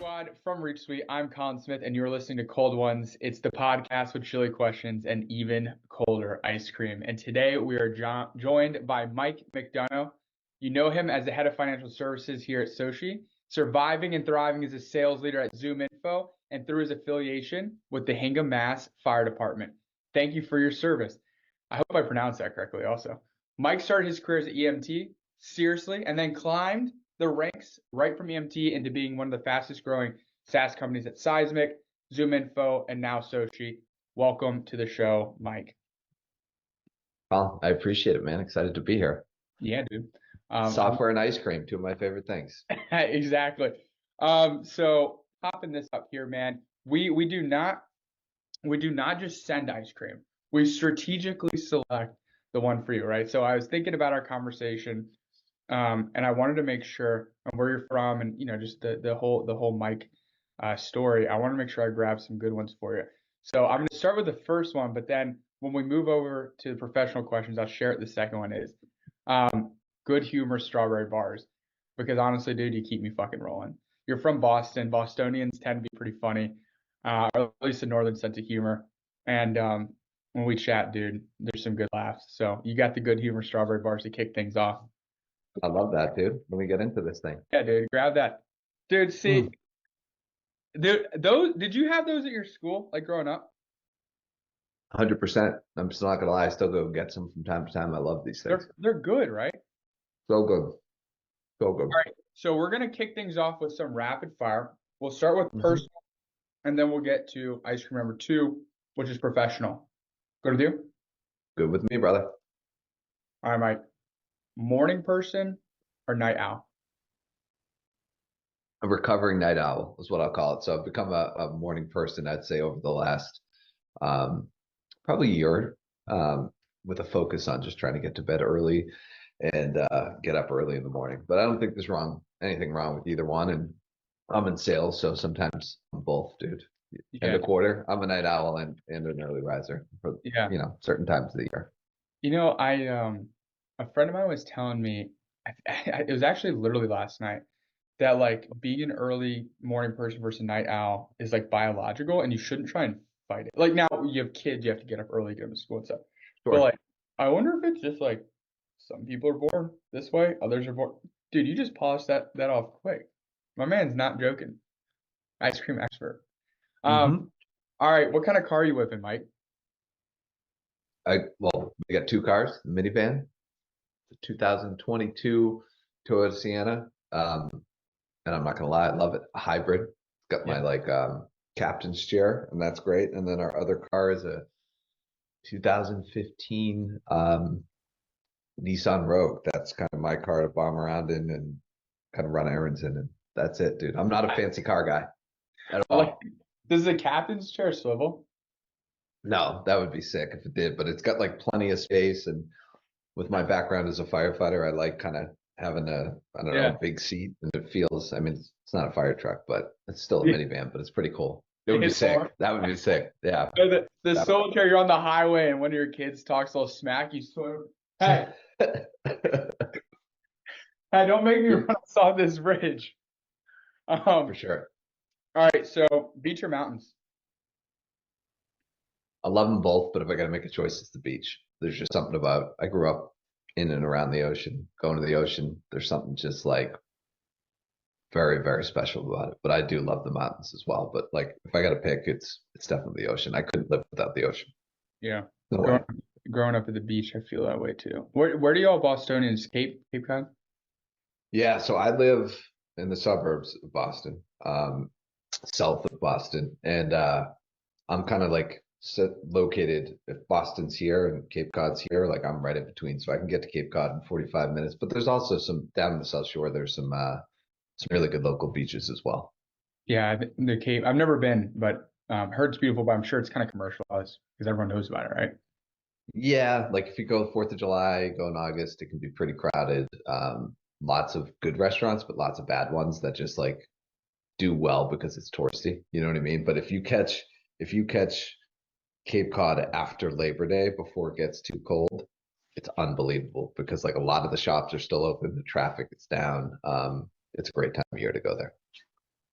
Squad from Reach Suite. I'm Colin Smith, and you're listening to Cold Ones. It's the podcast with chilly questions and even colder ice cream. And today we are joined by Mike McDonough. You know him as the head of financial services here at SOCi, surviving and thriving as a sales leader at ZoomInfo, and through his affiliation with the Hingham, Mass. Fire Department. Thank you for your service. I hope I pronounced that correctly also. Mike started his career as an EMT, seriously, and then climbed the ranks right from EMT into being one of the fastest growing SaaS companies at Seismic, ZoomInfo, and now SOCi. Welcome to the show, Mike. Well, I appreciate it, man. Excited to be here. Yeah, dude. Software and ice cream, two of my favorite things. Exactly. So popping this up here, man. We do not just send ice cream. We strategically select the one for you, right? So I was thinking about our conversation. And I wanted to make sure where you're from and, just the whole Mike story. I want to make sure I grab some good ones for you. So I'm going to start with the first one, but then when we move over to the professional questions, I'll share it. The second one is good humor strawberry bars. Because honestly, dude, you keep me fucking rolling. You're from Boston. Bostonians tend to be pretty funny, or at least a northern sense of humor. And when we chat, dude, there's some good laughs. So you got the good humor strawberry bars to kick things off. I love that, dude. Let me get into this thing. Yeah, dude, grab that. Dude, see, did you have those at your school, like growing up? 100%. I'm still not gonna lie, I still go get some from time to time. I love these things. They're good, right? So good. So good. All right, so we're gonna kick things off with some rapid fire. We'll start with personal, and then we'll get to ice cream number 2, which is professional. Good with you? Good with me, brother. All right, Mike. Morning person or night owl? A recovering night owl is what I'll call it. So I've become a morning person, I'd say, over the last probably year, with a focus on just trying to get to bed early and get up early in the morning. But I don't think there's anything wrong with either one. And I'm in sales, so sometimes I'm both, dude. End of quarter, I'm a night owl and an early riser for certain times of the year. A friend of mine was telling me, it was actually literally last night, that like being an early morning person versus night owl is like biological, and you shouldn't try and fight it. Like now you have kids, you have to get up early, get them to school and stuff. Sure. But like, I wonder if it's just like some people are born this way, others are born. Dude, you just polished that off quick. My man's not joking. Ice cream expert. All right, what kind of car are you whipping, Mike? We got 2 cars, the minivan. The 2022 Toyota Sienna, and I'm not gonna lie, I love it. A hybrid. It's got my captain's chair, and that's great. And then our other car is a 2015 Nissan Rogue. That's kind of my car to bomb around in and kind of run errands in, and that's it, dude. I'm not a fancy car guy at all. Does the captain's chair swivel? No, that would be sick if it did, but it's got like plenty of space, and with my background as a firefighter, I like kind of having a big seat, and it feels, I mean, it's not a fire truck, but it's still a minivan, but it's pretty cool. It would be sick. That would be sick. Yeah. So the solo chair, you're on the highway, and one of your kids talks a little smack, you sort of, hey, hey, don't make me run us off this bridge. For sure. All right, so beach or mountains? I love them both, but if I got to make a choice, it's the beach. There's just something about, I grew up in and around the ocean, going to the ocean. There's something just like very, very special about it. But I do love the mountains as well. But like, if I got to pick, it's definitely the ocean. I couldn't live without the ocean. Yeah. No growing up at the beach, I feel that way too. Where do y'all Bostonians, Cape Cod? Yeah, so I live in the suburbs of Boston, south of Boston. And I'm kind of like located, if Boston's here and Cape Cod's here, like I'm right in between, so I can get to Cape Cod in 45 minutes. But there's also some down in the South Shore, there's some really good local beaches as well. Yeah, the Cape, I've never been, but heard it's beautiful, but I'm sure it's kind of commercialized because everyone knows about it, right? Yeah, like if you go 4th of July, go in August, it can be pretty crowded. Lots of good restaurants, but lots of bad ones that just like do well because it's touristy, you know what I mean? But if you catch Cape Cod after Labor Day before it gets too cold, it's unbelievable because like a lot of the shops are still open, the traffic is down. It's a great time of year to go there.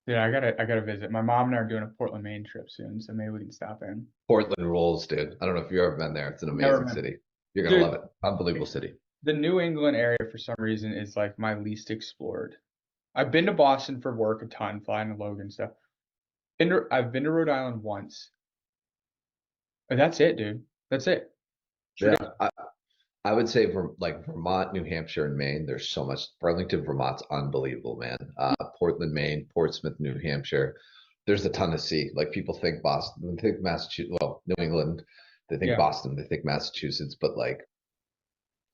Yeah, I gotta visit. My mom and I are doing a Portland, Maine trip soon, so maybe we can stop in. Portland rules, dude. I don't know if you've ever been there. It's an Never amazing been. city. You're gonna love Dude, it. Unbelievable city. the New England area for some reason is like my least explored. I've been to Boston for work a ton, flying to Logan and stuff. I've been to Rhode Island once. But that's it, dude. That's it. Yeah, Should I would say like Vermont, New Hampshire, and Maine. There's so much. Burlington, Vermont's unbelievable, man. Portland, Maine, Portsmouth, New Hampshire. There's a ton to see. Like people think Boston, they think Massachusetts, well, New England, they think Yeah, Boston, they think Massachusetts, but like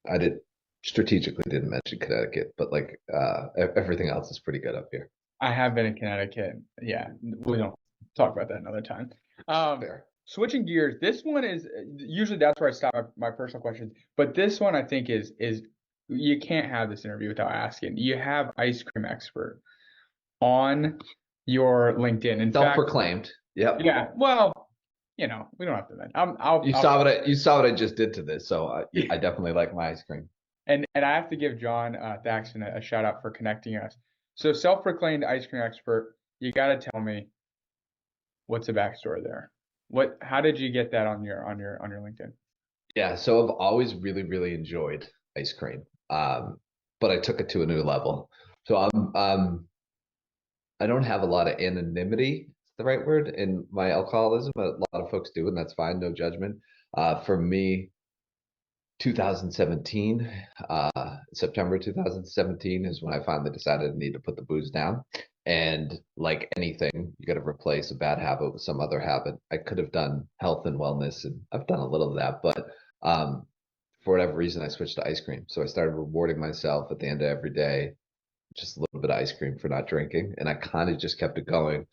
I did strategically didn't mention Connecticut, but like everything else is pretty good up here. I have been in Connecticut. Yeah, we don't talk about that another time. Um, Fair. Switching gears, this one is usually that's where I stop my personal questions, but this one I think is you can't have this interview without asking. You have ice cream expert on your LinkedIn. In fact, Self-proclaimed. Yep. yeah, well, we don't have to then. I'll You saw what I just did to this, so I yeah. definitely like my ice cream. And I have to give John Thaxton a shout out for connecting us. So self-proclaimed ice cream expert, you got to tell me what's the backstory there? How did you get that on your LinkedIn? Yeah, so I've always really, really enjoyed ice cream. But I took it to a new level. So I don't have a lot of anonymity, is the right word, in my alcoholism. A lot of folks do, and that's fine, no judgment. For me, 2017, September 2017 is when I finally decided I need to put the booze down. And like anything, you got to replace a bad habit with some other habit. I could have done health and wellness, and I've done a little of that, but um, for whatever reason, I switched to ice cream. So I started rewarding myself at the end of every day, just a little bit of ice cream for not drinking. And I kind of just kept it going.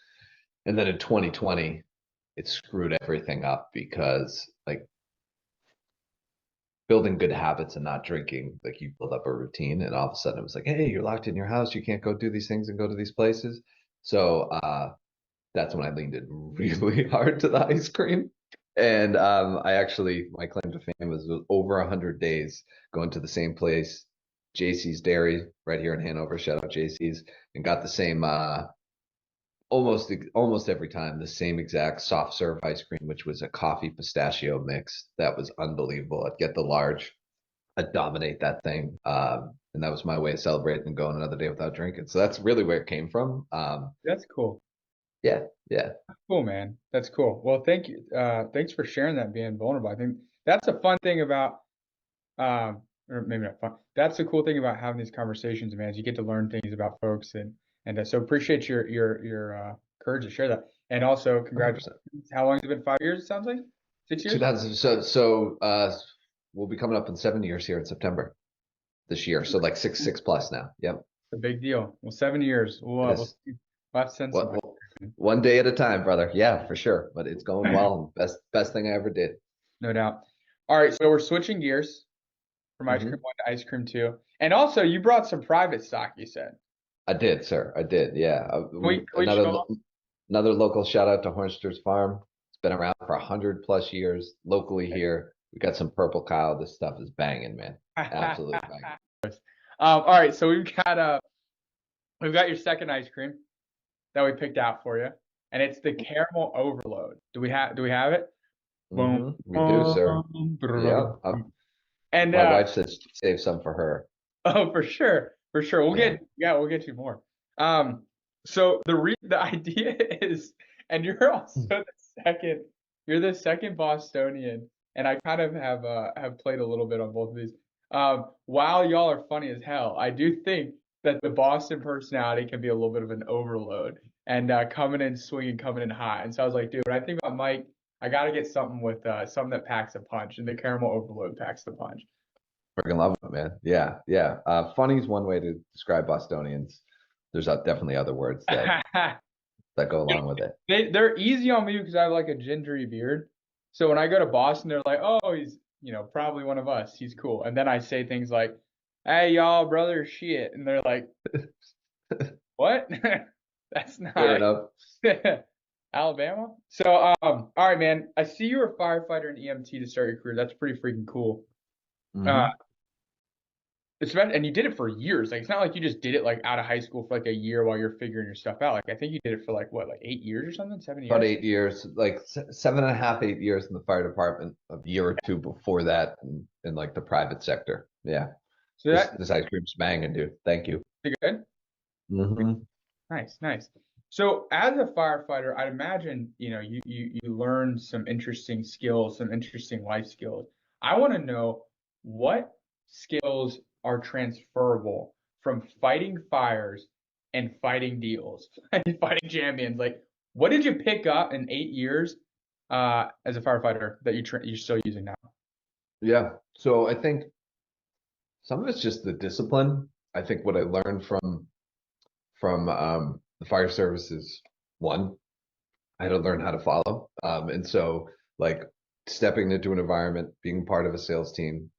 And then in 2020, it screwed everything up because like building good habits and not drinking, like you build up a routine, and all of a sudden it was like, hey, you're locked in your house, you can't go do these things and go to these places. So that's when I leaned in really hard to the ice cream. And I actually, my claim to fame was over 100 days going to the same place, JC's Dairy, right here in Hanover. Shout out JC's, and got the same almost every time the same exact soft serve ice cream, which was a coffee pistachio mix. That was unbelievable. I'd get the large, I'd dominate that thing. And that was my way of celebrating and going another day without drinking. So that's really where it came from. That's cool. Yeah, yeah. Cool, man. That's cool. Well, thank you. Thanks for sharing that, being vulnerable. I think that's a fun thing about, or maybe not fun. That's the cool thing about having these conversations, man. Is you get to learn things about folks, and so appreciate your courage to share that. And also, congratulations. 100%. How long has it been? 5 years, it sounds like. 6 years. 2000. We'll be coming up in 7 years here in September this year. So like six plus now. Yep. A big deal. Well, 7 years. It We'll is. have to send some. What, one day at a time, brother. Yeah, for sure. But it's going well. Best thing I ever did. No doubt. All right, so we're switching gears from ice cream Hmm. one to ice cream two, and also you brought some private stock. You said. I did, sir. I did. Yeah. Can we show off? Another local shout out to Hornster's Farm. It's been around for 100 plus years locally here. We got some purple cow. This stuff is banging, man. Absolutely banging. All right, so we've got your second ice cream that we picked out for you, and it's the caramel overload. Do we have it? Boom, We do, sir. boom, Yeah. and My wife says save some for her. oh, for sure. We'll Yeah. get you more. Um, so the idea is, and you're also you're the second Bostonian, and I kind of have played a little bit on both of these. While y'all are funny as hell, I do think that the Boston personality can be a little bit of an overload and coming in swinging, coming in hot. And so I was like, dude, when I think about Mike, I got to get something with something that packs a punch, and the caramel overload packs the punch. Freaking love it, man. Yeah, yeah. Funny is one way to describe Bostonians. There's definitely other words that go along with it. They're easy on me because I have like a gingery beard. So when I go to Boston, they're like, "Oh, he's probably one of us. He's cool." And then I say things like, "Hey, y'all, brother, shit," and they're like, "What? That's Fair not enough. Alabama." So all right, man. I see you were a firefighter and EMT to start your career. That's pretty freaking cool. Uh, Hmm. especially, and you did it for years. Like, it's not like you just did it like out of high school for like a year while you're figuring your stuff out. Like, I think you did it for like what, like 8 years or something, seven About years. 8 years, like 7.5, 8 years in the fire department, a year or two before that in like the private sector. Yeah. So This that this ice cream's banging, dude. Thank you. pretty good. Hmm. Nice, nice. So as a firefighter, I'd imagine, you learn some interesting skills, some interesting life skills. I want to know what skills are transferable from fighting fires and fighting deals and fighting champions. Like, what did you pick up in 8 years as a firefighter that you're still using now? Yeah. So I think some of it's just the discipline. I think what I learned from the fire services, one, I had to learn how to follow. And so like stepping into an environment, being part of a sales team,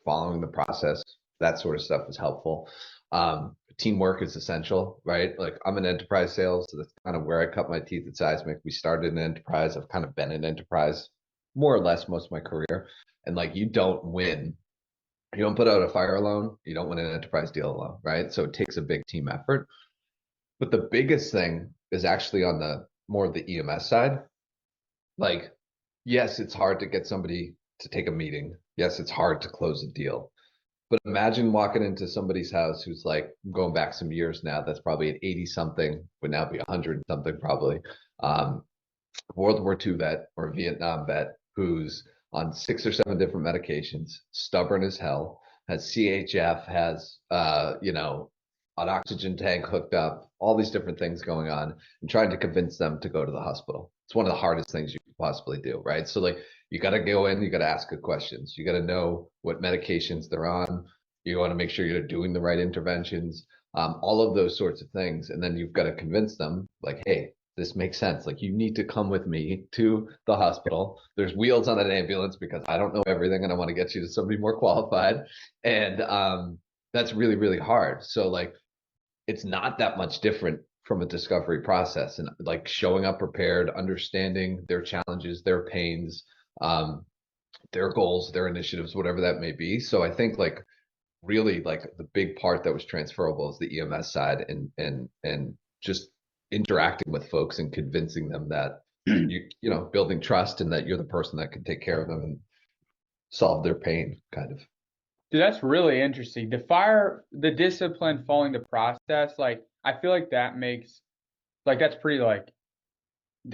following the process, that sort of stuff was helpful. Teamwork is essential, right? Like I'm in enterprise sales, so that's kind of where I cut my teeth at Seismic. We started in enterprise. I've kind of been in enterprise more or less most of my career. And like you don't win. You don't put out a fire alone. You don't win an enterprise deal alone, right? So it takes a big team effort. But the biggest thing is actually on the more of the EMS side. Like, yes, it's hard to get somebody to take a meeting. Yes, it's hard to close a deal. But imagine walking into somebody's house who's like going back some years now, that's probably at 80 something, would now be 100 something probably. Um, World War II vet or a Vietnam vet who's on 6 or 7 different medications, stubborn as hell, has CHF, has an oxygen tank hooked up, all these different things going on, and trying to convince them to go to the hospital. It's one of the hardest things you could possibly do, right? So like you got to go in, you got to ask good questions, you got to know what medications they're on, you want to make sure you're doing the right interventions, all of those sorts of things, and then you've got to convince them, like, hey, this makes sense. Like you need to come with me to the hospital. There's wheels on an ambulance because I don't know everything and I want to get you to somebody more qualified. And that's really, really hard. So like it's not that much different from a discovery process and like showing up prepared, understanding their challenges, their pains, um, their goals, their initiatives, whatever that may be. So I think like really like the big part that was transferable is the EMS side and just interacting with folks and convincing them that you know building trust and that you're the person that can take care of them and solve their pain kind of. Dude, that's really interesting. The discipline following the process, like I feel like that makes like that's pretty like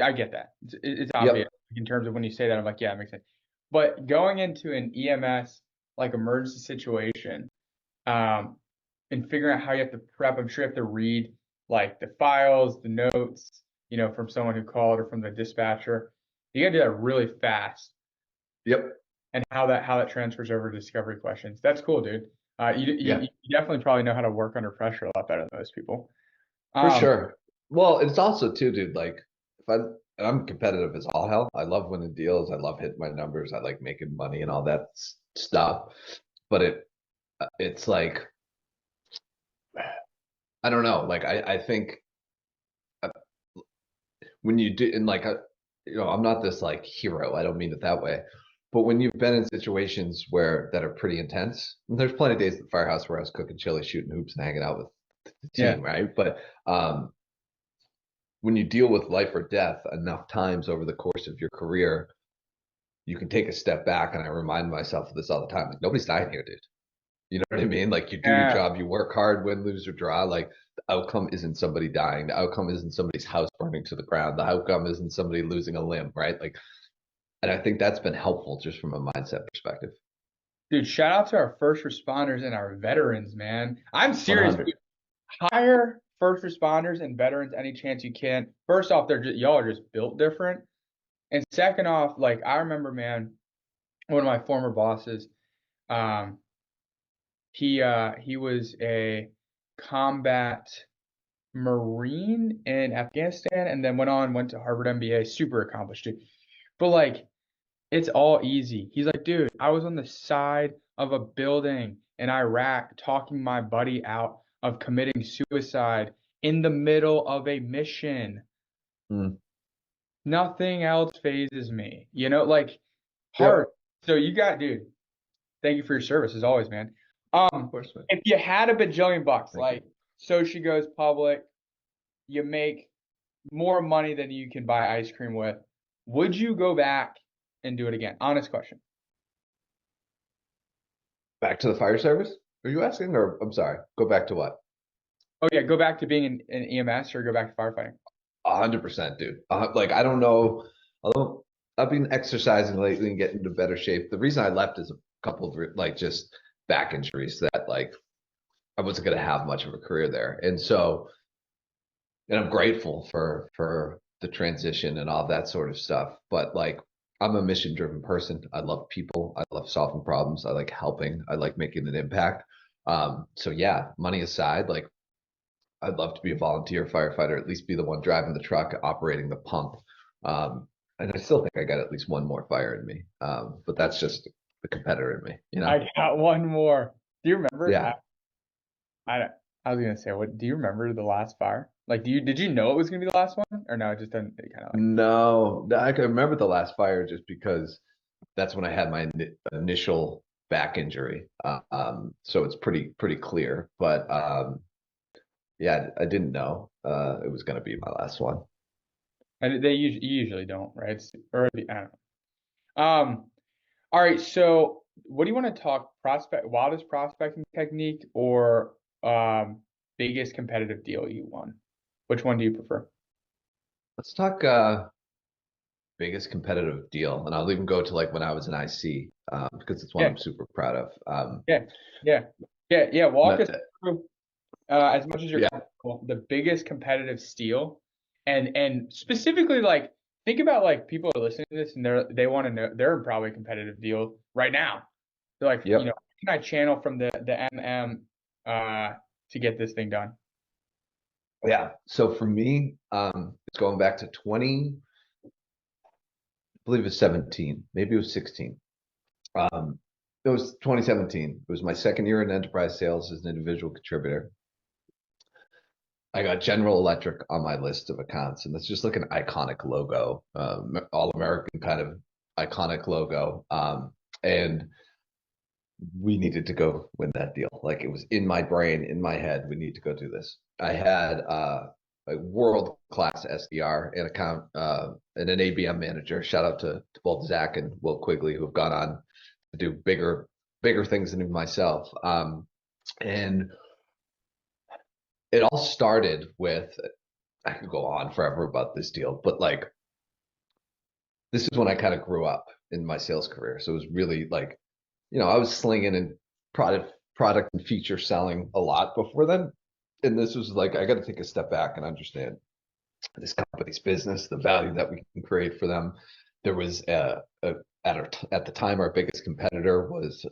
I get that. It's obvious Yep. in terms of when you say that. I'm like, yeah, it makes sense. But going into an EMS like emergency situation, um, and figuring out how you have to prep, I'm sure you have to read like the files, the notes, from someone who called or from the dispatcher. You got to do that really fast, Yep. and how that transfers over to discovery questions. That's cool, dude. You Yeah, definitely probably know how to work under pressure a lot better than most people. for Um, sure. Well, it's also too, dude, like if I and I'm competitive as all hell. I love winning deals. I love hitting my numbers. I like making money and all that stuff. But it's like I don't know. Like I think uh, when you do and like I'm not this like hero. I don't mean it that way. But when you've been in situations where that are pretty intense, and there's plenty of days at the firehouse where I was cooking chili, shooting hoops, and hanging out with the yeah, team, right? But when you deal with life or death enough times over the course of your career, you can take a step back. And I remind myself of this all the time. Like nobody's dying here, dude. You know what I mean? Like you do your yeah, job, you work hard, win, lose, or draw. Like the outcome isn't somebody dying. The outcome isn't somebody's house burning to the ground. The outcome isn't somebody losing a limb, right? Like, and I think that's been helpful just from a mindset perspective. dude. Shout out to our first responders and our veterans, man. I'm serious. 100. Hire first responders and veterans any chance you can. First off, y'all are just built different. And second off, like I remember, man, one of my former bosses, um, he was a combat Marine in Afghanistan and then went to Harvard MBA, super accomplished dude. But like it's all easy. He's like, dude, I was on the side of a building in Iraq talking my buddy out of committing suicide in the middle of a mission. Mm. Nothing else phases me. Like hard. Yep. So you got, dude, thank you for your service as always, man. course, man. if you had a bajillion bucks, Thank like SOCi goes public, you make more money than you can buy ice cream with, would you go back and do it again? Honest question. Back to the fire service? Are you asking, or I'm sorry, go back to what? Oh yeah, go back to being in EMS or go back to firefighting. 100%, dude. Like, I don't know. Although I've been exercising lately and getting into better shape. The reason I left is a couple of like just back injuries that like I wasn't going to have much of a career there. And so, and I'm grateful for the transition and all that sort of stuff. But like, I'm a mission driven person. I love people. I love solving problems. I like helping. I like making an impact. So yeah, money aside, like I'd love to be a volunteer firefighter, at least be the one driving the truck, operating the pump. And I still think I got at least one more fire in me. But that's just the competitor in me, you know? I got one more. Do you remember? Yeah. I was gonna say, what do you remember the last fire? Like, did you know it was gonna be the last one, or no? It just didn't kind of like. No, I can remember the last fire just because that's when I had my initial back injury. So it's pretty clear. But yeah, I didn't know it was going to be my last one. And they usually don't, right? Or I don't know. All right. So, what do you want to talk? Wildest prospecting technique, or biggest competitive deal you won? Which one do you prefer? Let's talk biggest competitive deal, and I'll even go to like when I was in IC because it's one Yeah, I'm super proud of. yeah, yeah, yeah. Walk us Not, through as much as you're yeah, comfortable, the biggest competitive steal, and specifically like think about like people are listening to this and they want to know they're probably a competitive deal right now. They're like, yep, can I channel from the MM to get this thing done? yeah. So for me, it's going back to 20, I believe it was 17, maybe it was 16. Um, it was 2017. It was my second year in enterprise sales as an individual contributor. I got General Electric on my list of accounts, and it's just like an iconic logo, all American kind of iconic logo. And we needed to go win that deal. Like it was in my brain, in my head, we need to go do this. I had a world class SDR and account and an ABM manager. Shout out to both Zach and Will Quigley, who have gone on to do bigger things than myself. And it all started with, I could go on forever about this deal, but like this is when I kind of grew up in my sales career. So it was really like, I was slinging and product and feature selling a lot before then. And this was like, I got to take a step back and understand this company's business, the value that we can create for them. There was at the time, our biggest competitor was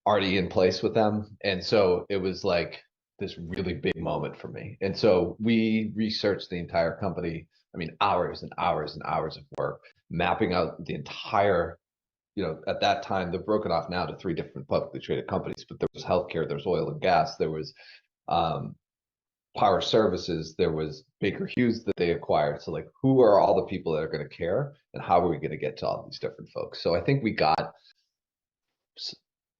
already in place with them. And so it was like this really big moment for me. And so we researched the entire company. I mean, hours and hours and hours of work, mapping out the entire, at that time, they're broken off now to three different publicly traded companies, but there was healthcare, there was oil and gas, there was um, power services, there was Baker Hughes that they acquired. So like, who are all the people that are going to care and how are we going to get to all these different folks? So I think we got,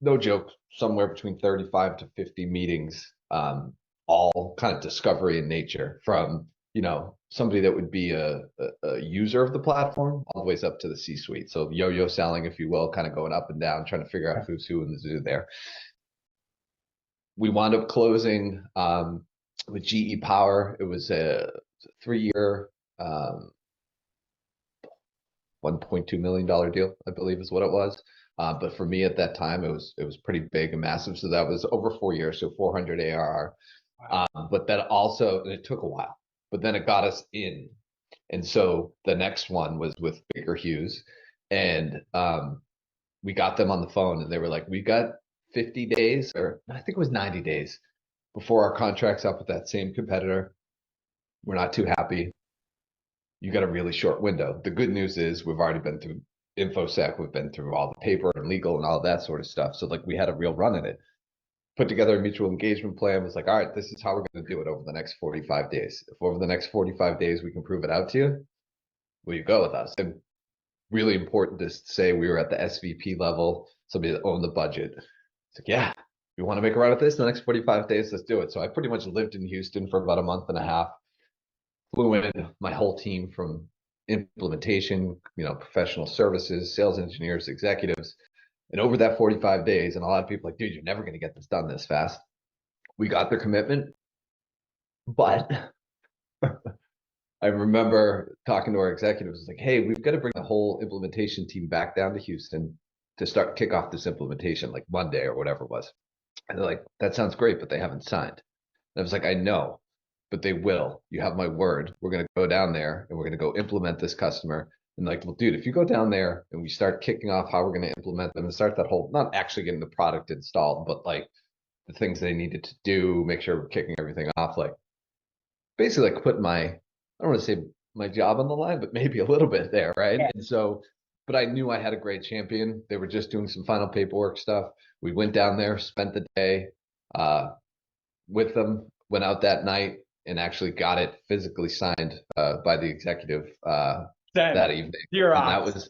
no joke, somewhere between 35 to 50 meetings, all kind of discovery in nature from, somebody that would be a user of the platform all the ways up to the C-suite. So yo-yo selling, if you will, kind of going up and down, trying to figure out who's who in the zoo there. We wound up closing with GE Power. It was a 3-year, $1.2 million deal, I believe is what it was. But for me at that time, it was pretty big and massive. So that was over 4 years, so 400 ARR. But that also, and it took a while, but then it got us in. And so the next one was with Baker Hughes, and we got them on the phone, and they were like, "We got 50 days, or I think it was 90 days before our contract's up with that same competitor. We're not too happy. You got a really short window. The good news is we've already been through InfoSec, we've been through all the paper and legal and all that sort of stuff. So like we had a real run in it. Put together a mutual engagement plan, was like, all right, this is how we're going to do it over the next 45 days. If over the next 45 days we can prove it out to you, will you go with us?" And really important to say we were at the SVP level, somebody that owned the budget. It's like, yeah, we want to make a run at this in the next 45 days. Let's do it. So I pretty much lived in Houston for about a month and a half, flew in my whole team from implementation, professional services, sales engineers, executives. And over that 45 days, and a lot of people are like, dude, you're never going to get this done this fast. We got their commitment. But I remember talking to our executives, like, hey, we've got to bring the whole implementation team back down to Houston to kick off this implementation, like Monday or whatever it was. And they're like, that sounds great, but they haven't signed. And I was like, I know, but they will. You have my word. We're going to go down there and we're going to go implement this customer. And like, well, dude, if you go down there and we start kicking off how we're going to implement them and start that whole, not actually getting the product installed, but like the things they needed to do, make sure we're kicking everything off, like basically like putting I don't want to say my job on the line, but maybe a little bit there, right? Yeah. And so, but I knew I had a great champion. They were just doing some final paperwork stuff. We went down there, spent the day with them, went out that night, and actually got it physically signed by the executive that evening. And that was,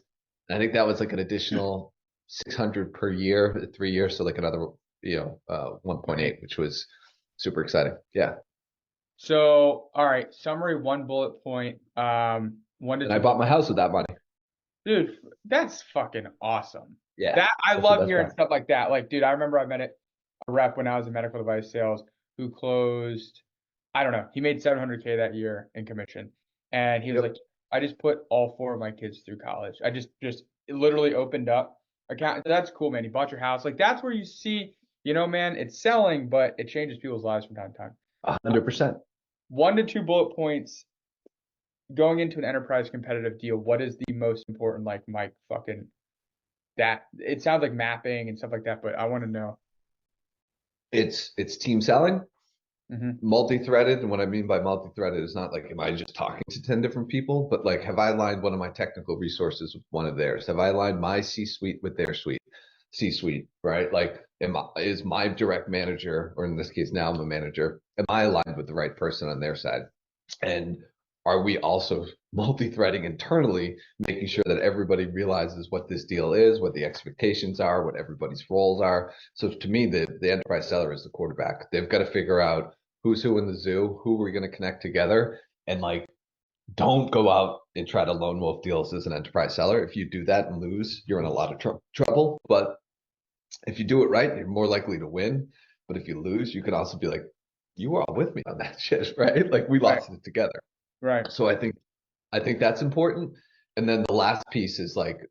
I think that was like an additional 600 per year, 3 years, so like another 1.8, which was super exciting. Yeah. So, all right, summary, one bullet point. And I bought my house with that money. Dude, that's fucking awesome. Yeah. I love hearing stuff like that. Like, dude, I remember I met a rep when I was in medical device sales who closed, I don't know, he made 700K that year in commission. And he was like, I just put all 4 of my kids through college. I just literally opened up account. That's cool, man. You bought your house. Like, that's where you see, man, it's selling, but it changes people's lives from time to time. 100%. 1 to 2 bullet points going into an enterprise competitive deal. What is the most important, like, Mike, fucking that? It sounds like mapping and stuff like that, but I want to know. It's team selling, Mm-hmm. multi-threaded. And what I mean by multi-threaded is not like, am I just talking to 10 different people, but like, have I aligned one of my technical resources with one of theirs? Have I aligned my C-suite with their C-suite, right? Like, is my direct manager, or in this case now I'm a manager, am I aligned with the right person on their side? And are we also multi-threading internally, making sure that everybody realizes what this deal is, what the expectations are, what everybody's roles are? So to me, the enterprise seller is the quarterback. They've got to figure out who's who in the zoo, who we're going to connect together, and like, don't go out and try to lone wolf deals as an enterprise seller. If you do that and lose, you're in a lot of trouble. But if you do it right, you're more likely to win. But if you lose, you can also be like, you were all with me on that shit, right? Like, we lost it together. Right. So I think that's important. And then the last piece is like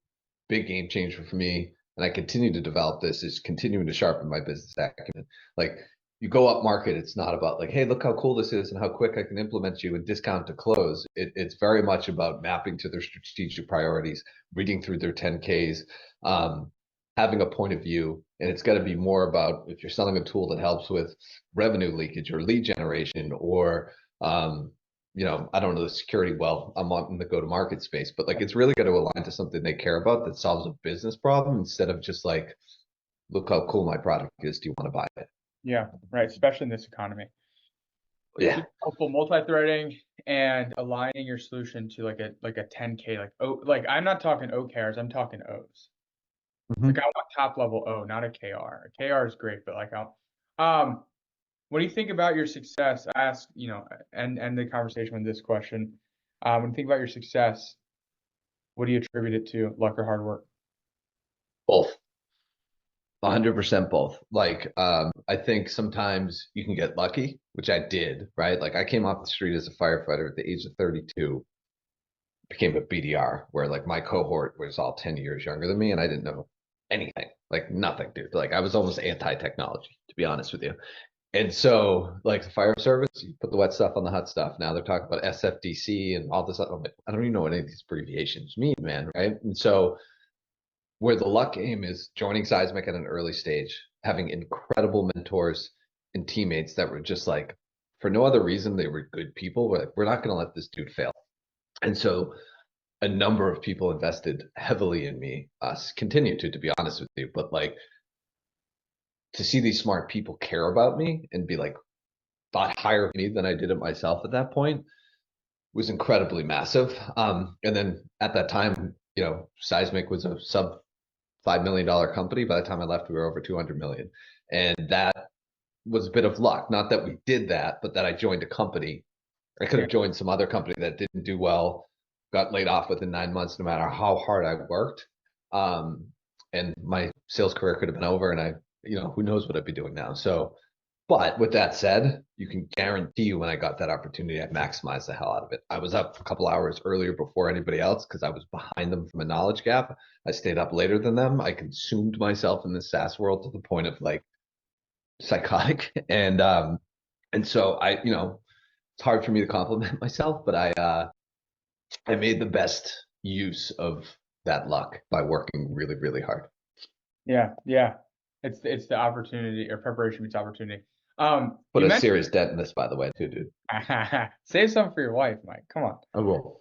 big game changer for me. And I continue to develop this, is continuing to sharpen my business acumen. Like, you go up market, it's not about like, hey, look how cool this is and how quick I can implement you and discount to close. It's very much about mapping to their strategic priorities, reading through their 10Ks, having a point of view. And it's got to be more about, if you're selling a tool that helps with revenue leakage or lead generation, or I don't know the security well. I'm in the go-to-market space, but like, it's really got to align to something they care about that solves a business problem, instead of just like, look how cool my product is. Do you want to buy it? Yeah, right. Especially in this economy. Yeah. Helpful multi-threading and aligning your solution to like a 10K, like I'm not talking OKRs, I'm talking O's. Mm-hmm. Like, I want top level O, not a KR. A KR is great, but like when you think about your success, I ask, end the conversation with this question. When you think about your success, what do you attribute it to? Luck or hard work? Both. 100% both. Like, I think sometimes you can get lucky, which I did, right? Like, I came off the street as a firefighter at the age of 32, became a BDR, where like my cohort was all 10 years younger than me, and I didn't know anything, like nothing, dude. Like, I was almost anti-technology, to be honest with you. And so, like, the fire service, you put the wet stuff on the hot stuff. Now they're talking about SFDC and all this. I don't even know what any of these abbreviations mean, man, right? And so, where the luck game is joining Seismic at an early stage, having incredible mentors and teammates that were just like, for no other reason, they were good people. We're like, we're not going to let this dude fail. And so a number of people invested heavily in me, continue to be honest with you. But like, to see these smart people care about me and be like, thought higher of me than I did it myself at that point, was incredibly massive. And then at that time, Seismic was a sub $5 million company. By the time I left, we were over 200 million. And that was a bit of luck. Not that we did that, but that I joined a company. I could Yeah. have joined some other company that didn't do well, got laid off within 9 months, no matter how hard I worked. Um, and my sales career could have been over, and who knows what I'd be doing now. So, but with that said, you can guarantee you when I got that opportunity, I maximized the hell out of it. I was up a couple hours earlier before anybody else because I was behind them from a knowledge gap. I stayed up later than them. I consumed myself in the SaaS world to the point of like psychotic. And so it's hard for me to compliment myself, but I made the best use of that luck by working really, really hard. Yeah, yeah. It's the opportunity or preparation meets opportunity. Put You a mentioned serious dent in this, by the way, too, dude. save some for your wife, Mike. Come on. I will.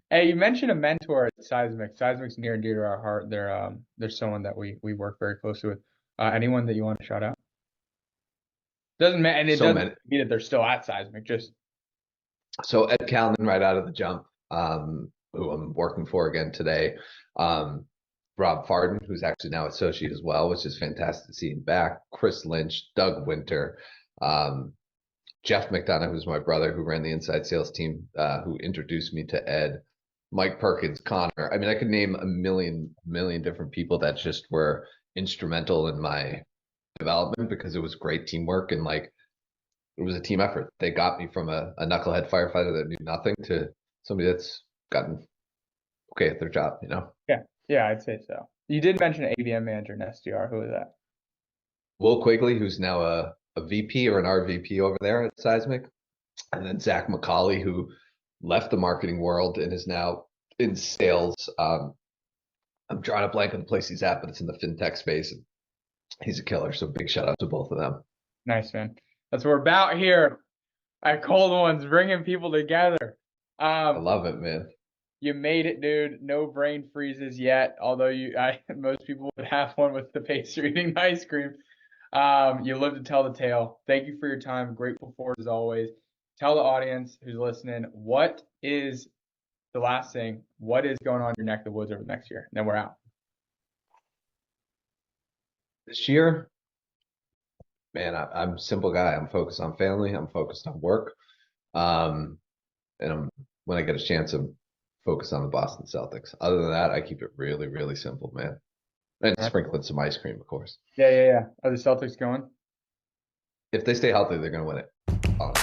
Hey, you mentioned a mentor at Seismic. Seismic's near and dear to our heart. They're someone that we work very closely with. Anyone that you want to shout out? Doesn't matter, and it So doesn't many. mean that they're still at Seismic. Just So Ed Calnan right out of the jump, who I'm working for again today. Um, Rob Farden, who's actually now at SOCi as well, which is fantastic to see him back. Chris Lynch, Doug Winter, um, Jeff McDonough, who's my brother, who ran the inside sales team, who introduced me to Ed, Mike Perkins, Connor. I mean, I could name a million different people that just were instrumental in my development because it was great teamwork and like it was a team effort. They got me from a knucklehead firefighter that knew nothing to somebody that's gotten okay at their job, you know. yeah, yeah, I'd say so. You did mention an ABM manager in SDR. Who is that? Will Quigley, who's now a VP or an RVP over there at Seismic, and then Zach McCauley, who left the marketing world and is now in sales. I'm drawing a blank on the place he's at, but it's in the fintech space. And he's a killer. So big shout out to both of them. Nice, man. That's what we're about here at Cold Ones, bringing people together. I Um, love it, man. you made it, dude. No brain freezes yet, although most people would have one with the pastry eating ice cream. You live to tell the tale. Thank you for your time. Grateful for it as always. Tell the audience who's listening, what is the last thing? What is going on in your neck of the woods over the next year? And then we're out. This year, man, I'm a simple guy. I'm focused on family. I'm focused on work. Um, and when I get a chance, I'm focused on the Boston Celtics. Other than that, I keep it really, really simple, man. And All right. sprinkling some ice cream, of course. Yeah, yeah, yeah. Are the Celtics going? If they stay healthy, they're going to win it. Honestly.